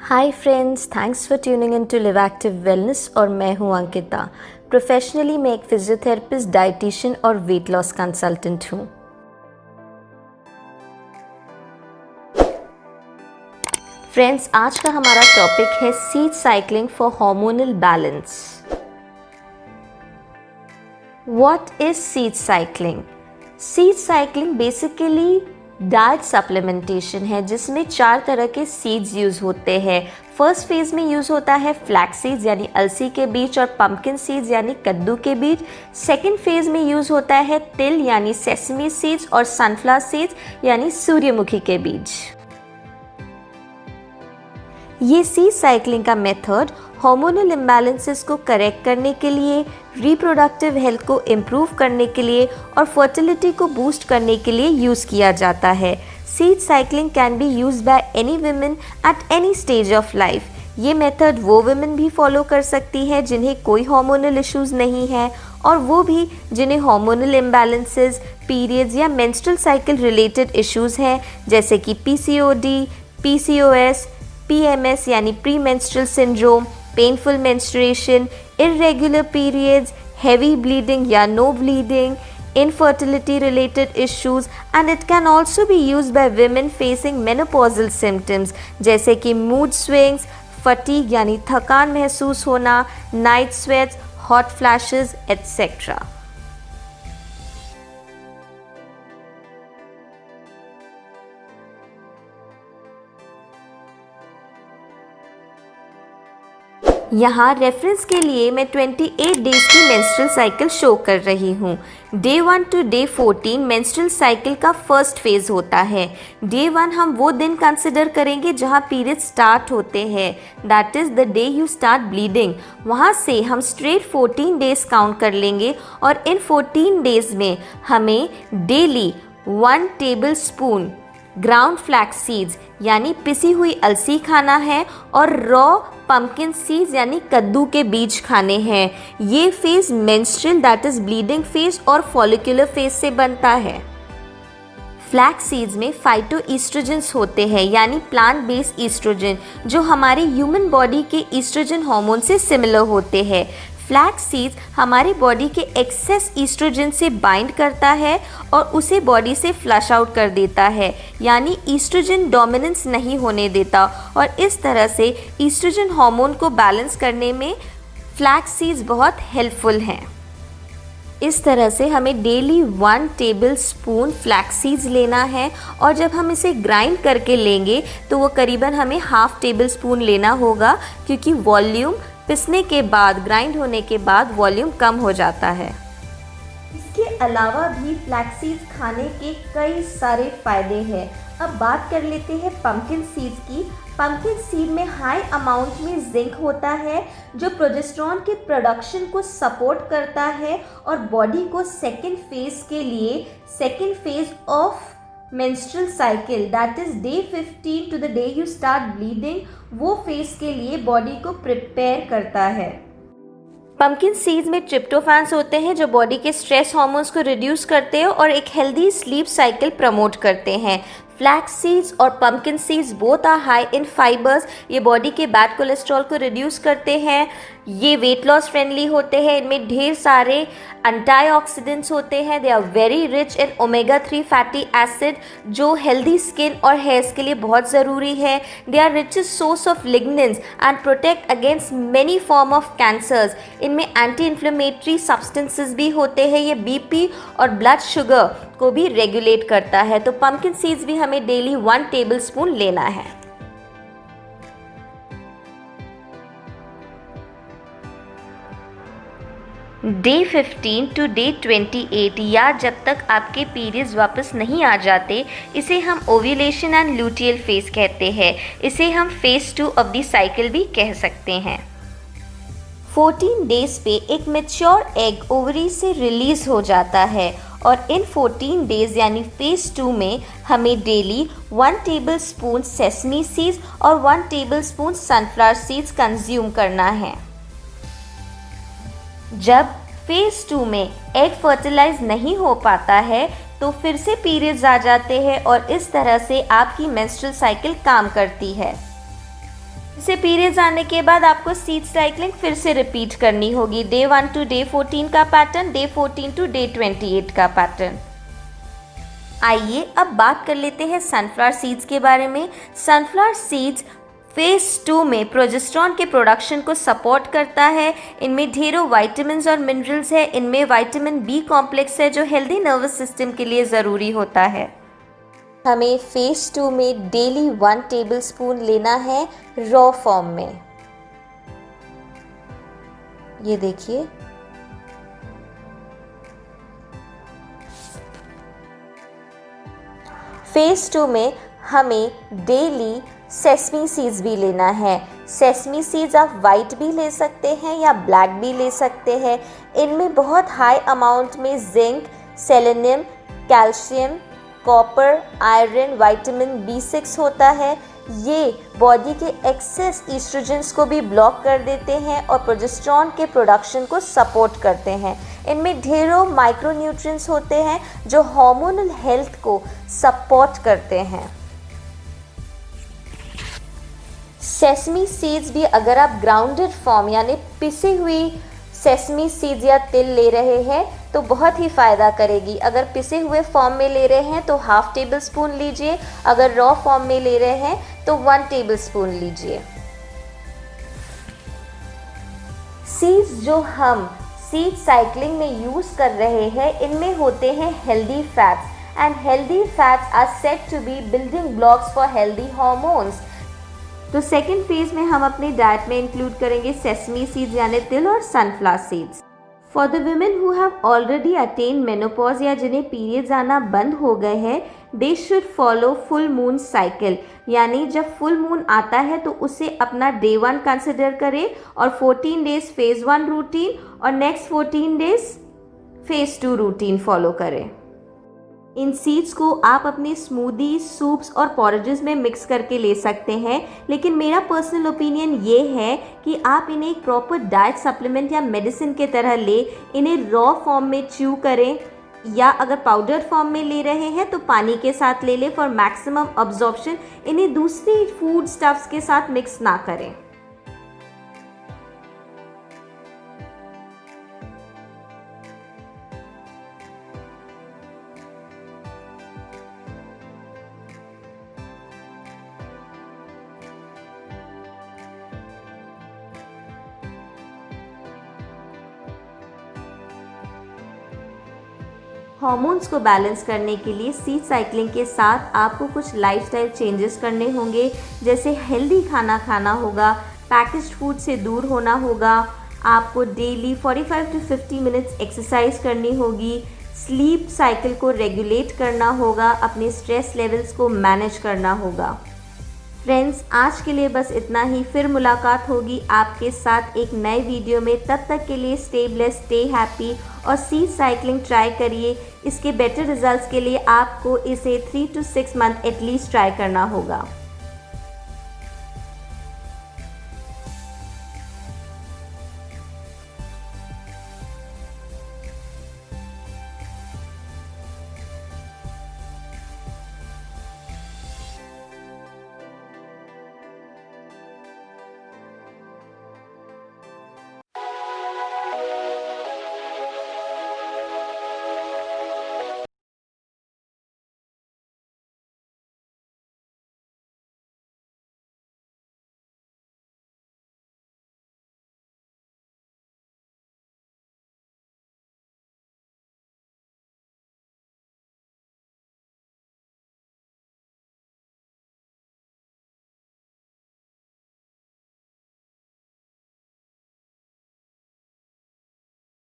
Hi friends, thanks for tuning in to Live Active Wellness. और मैं हूं Ankita. Professionally मैं एक फिजियोथेरेपिस्ट, डाइटिशियन और वेट लॉस कंसल्टेंट हूं। फ्रेंड्स, आज का हमारा टॉपिक है seed cycling for hormonal balance. What is seed cycling? Seed cycling basically diet supplementation है जिसमें 4 तरह के सीड्स यूज होते हैं। फर्स्ट फेज में यूज होता है फ्लैक्स सीड्स यानी अलसी के बीज और पंपकिन सीड्स यानी कद्दू के बीज। सेकंड फेज में यूज होता है तिल यानी सेसमी सीड्स और सनफ्लावर सीड्स यानी सूर्यमुखी के बीज। ये सीड साइक्लिंग का मेथड हार्मोनल इम्बैलेंसेस को करेक्ट करने के लिए, रिप्रोडक्टिव हेल्थ को इम्प्रूव करने के लिए और फर्टिलिटी को बूस्ट करने के लिए यूज़ किया जाता है। Seed cycling can be used by any women at any stage of life. ये मेथड वो वुमेन भी फॉलो कर सकती है जिन्हें कोई हार्मोनल इश्यूज नहीं है, और वो भी जिन्हें हार्मोनल इम्बैलेंसेस, पीरियड्स या मेंस्ट्रुअल साइकिल रिलेटेड इश्यूज हैं, जैसे कि PCOD, PCOS, PMS यानी pre menstrual syndrome, painful menstruation, irregular periods, heavy bleeding या no bleeding, infertility related issues, and it can also be used by women facing menopausal symptoms जैसे कि mood swings, fatigue यानी थकान महसूस होना, night sweats, hot flashes, etc. यहाँ reference के लिए मैं 28 डेज की मेंस्ट्रुअल साइकिल शो कर रही हूँ। Day 1 to day 14 menstrual cycle का फर्स्ट फेज होता है। डे 1 हम वो दिन कंसिडर करेंगे जहाँ पीरियड स्टार्ट होते हैं, that is the day you start bleeding. वहाँ से हम स्ट्रेट 14 डेज काउंट कर लेंगे और इन 14 डेज में हमें daily 1 table spoon ground flax seeds यानी पिसी हुई अलसी खाना है और रॉ पंपकिन सीड्स यानी कद्दू के बीज खाने हैं। ये phase menstrual that is bleeding phase और फॉलिकुलर फेज से बनता है। फ्लैक्स सीड्स में फाइटो ईस्ट्रोजन्स होते हैं यानी प्लांट बेस्ड ईस्ट्रोजन जो हमारे ह्यूमन बॉडी के ईस्ट्रोजन हार्मोन से सिमिलर होते हैं। फ्लैक्स सीड्स हमारे बॉडी के एक्सेस ईस्ट्रोजन से बाइंड करता है और उसे बॉडी से फ्लश आउट कर देता है, यानी ईस्ट्रोजन डोमिनेंस नहीं होने देता, और इस तरह से ईस्ट्रोजन हार्मोन को बैलेंस करने में फ्लैक्स सीड्स बहुत हेल्पफुल हैं। इस तरह से हमें daily 1 table spoon flax seeds लेना है, और जब हम इसे ग्राइंड करके लेंगे तो वो करीबन हमें हाफ टेबल स्पून लेना होगा, क्योंकि वॉल्यूम पिसने के बाद, ग्राइंड होने के बाद वॉल्यूम कम हो जाता है। इसके अलावा भी फ्लैक्स सीड्स खाने के कई सारे फायदे हैं। अब बात कर लेते हैं पंपकिन सीड्स की। पंपकिन सीड में हाई अमाउंट में जिंक होता है जो प्रोजेस्टेरॉन के प्रोडक्शन को सपोर्ट करता है और बॉडी को सेकेंड फेज के लिए, second phase of menstrual cycle that is day 15 to the day you start bleeding, वो फेज के लिए बॉडी को प्रिपेयर करता है। पंपकिन सीड्स में ट्रिप्टोफैन्स होते हैं जो बॉडी के स्ट्रेस हार्मोन्स को रिड्यूस करते हैं और एक हेल्दी स्लीप साइकिल प्रमोट करते हैं। फ्लैक्स सीड्स और pumpkin seeds both are high in fibers. ये बॉडी के बैड कोलेस्ट्रॉल को रिड्यूस करते हैं। ये वेट लॉस फ्रेंडली होते हैं। इनमें ढेर सारे एंटीऑक्सीडेंट्स होते हैं। They are very rich in omega 3 fatty acid जो हेल्दी स्किन और हेयर्स के लिए बहुत ज़रूरी है। They are richest source of lignans and protect against many form of cancers. इनमें एंटी इन्फ्लेमेटरी सब्सटेंसेस भी होते हैं। ये BP और ब्लड शुगर को भी रेगुलेट करता है। तो पंपकिन सीड्स भी हमें डेली 1 टेबल स्पून लेना है। डे 15 टू डे 28 या जब तक आपके पीरियड्स वापस नहीं आ जाते, इसे हम ओव्यूलेशन एंड लूटियल फेज कहते हैं। इसे हम फेज 2 ऑफ द साइकिल भी कह सकते हैं। 14 डेज पे एक मैच्योर एग ओवरी से रिलीज हो जाता है और इन 14 डेज यानी फेज 2 में हमें daily 1 table spoon sesame seeds और 1 table spoon sunflower seeds consume करना है। जब फेज 2 में एग फर्टिलाइज नहीं हो पाता है तो फिर से पीरियड्स आ जाते हैं और इस तरह से आपकी मेंस्ट्रुअल साइकिल काम करती है। इसे पीरियड्स आने के बाद आपको सीड साइकिलिंग फिर से रिपीट करनी होगी। डे 1 टू डे 14 का पैटर्न, डे 14 टू डे 28 का पैटर्न। आइए अब बात कर लेते हैं सनफ्लावर सीड्स के बारे में। सनफ्लावर सीड्स फेज 2 में प्रोजेस्टेरॉन के प्रोडक्शन को सपोर्ट करता है। इनमें ढेरों विटामिन्स और मिनरल्स है। इनमें विटामिन बी कॉम्प्लेक्स है जो हेल्दी नर्वस सिस्टम के लिए ज़रूरी होता है। हमें फेज 2 में डेली 1 टेबलस्पून लेना है रॉ फॉर्म में। ये देखिए, फेज 2 में हमें डेली सेसमी सीड्स भी लेना है। सेसमी सीड्स आप वाइट भी ले सकते हैं या ब्लैक भी ले सकते हैं। इनमें बहुत हाई अमाउंट में zinc, selenium, calcium, copper, iron, vitamin B6 होता है। ये बॉडी के एक्सेस ईस्ट्रोजन्स को भी ब्लॉक कर देते हैं और प्रोजेस्टेरॉन के प्रोडक्शन को सपोर्ट करते हैं। इनमें ढेरों माइक्रोन्यूट्रिएंट्स होते हैं जो हार्मोनल हेल्थ को सपोर्ट करते हैं। सेसमी सीड्स भी अगर आप ग्राउंडेड फॉर्म यानी पिसी हुई सेसमी सीड्स या तिल ले रहे हैं तो बहुत ही फ़ायदा करेगी। अगर पिसे हुए फॉर्म में ले रहे हैं तो हाफ टेबल स्पून लीजिए, अगर रॉ फॉर्म में ले रहे हैं तो 1 टेबल स्पून लीजिए। सीड्स जो हम सीड साइक्लिंग में यूज़ कर रहे हैं इनमें होते हैं healthy fats and healthy fats are said to be building blocks for healthy hormones. तो सेकेंड फेज में हम अपने डाइट में इंक्लूड करेंगे सेसमी सीड्स यानी तिल और sunflower seeds. For the women who have already attain menopause या जिन्हें पीरियड्स आना बंद हो गए हैं, they should follow full moon cycle, यानी जब फुल मून आता है तो उसे अपना डे 1 कंसिडर करें और 14 डेज फेज 1 रूटीन और next 14 days phase 2 routine follow करें। इन सीड्स को आप अपने स्मूदी, सूप्स और पॉरेजेस में मिक्स करके ले सकते हैं, लेकिन मेरा पर्सनल ओपिनियन ये है कि आप इन्हें एक प्रॉपर डाइट सप्लीमेंट या मेडिसिन के तरह ले। इन्हें रॉ फॉर्म में च्यू करें या अगर पाउडर फॉर्म में ले रहे हैं तो पानी के साथ ले लें फॉर मैक्सिमम अब्जॉर्प्शन। इन्हें दूसरी फूड स्टफ्स के साथ मिक्स ना करें। हार्मोन्स को बैलेंस करने के लिए सीड साइक्लिंग के साथ आपको कुछ लाइफस्टाइल चेंजेस करने होंगे, जैसे हेल्दी खाना खाना होगा, पैकेज्ड फूड से दूर होना होगा, आपको डेली 45 to 50 मिनट्स एक्सरसाइज करनी होगी, स्लीप साइकिल को रेगुलेट करना होगा, अपने स्ट्रेस लेवल्स को मैनेज करना होगा। फ्रेंड्स, आज के लिए बस इतना ही। फिर मुलाकात होगी आपके साथ एक नए वीडियो में। तब तक के लिए स्टे ब्लेस्ड, स्टे हैप्पी और सीड साइक्लिंग ट्राई करिए। इसके बेटर रिजल्ट्स के लिए आपको इसे 3 to 6 मंथ एटलीस्ट ट्राई करना होगा।